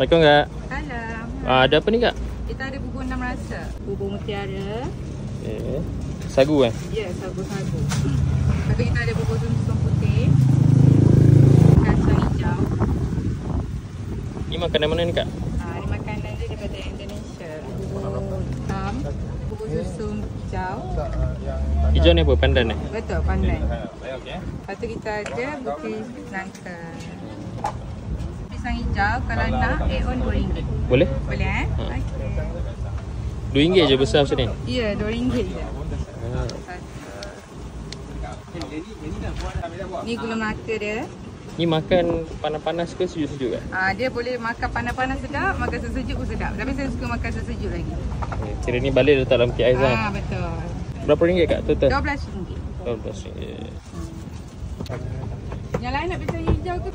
Assalamualaikum kak. Salam. Ada apa ni kak? Kita ada bubur 6 rasa. Bubur mutiara. Okay. Sagu Ya, sagu-sagu. Lepas tu kita ada bubur sum-sum putih. Kacang hijau. Ni makanan mana ni kak? Ini makanan dia daripada Indonesia. Bubur hitam, bubur susu hijau. Hijau ni apa? Pandan ni? Betul, pandan. Lepas tu kita ada bukis nangka. Pisang hijau, kalau nak add on RM2. Boleh? Boleh Ha. Okey. RM2 je besar macam ni? Ya, RM2 je. Ni gula melaka dia. Ni makan panas-panas ke sejuk-sejuk kak? Dia boleh makan panas-panas sedap, makan sejuk pun sedap. Tapi saya suka makan sejuk lagi. Okay. Kira ni balik letak dalam kek ais lah. Betul. Berapa ringgit kak total? RM12. RM12. Yang lain nak pisang hijau ke?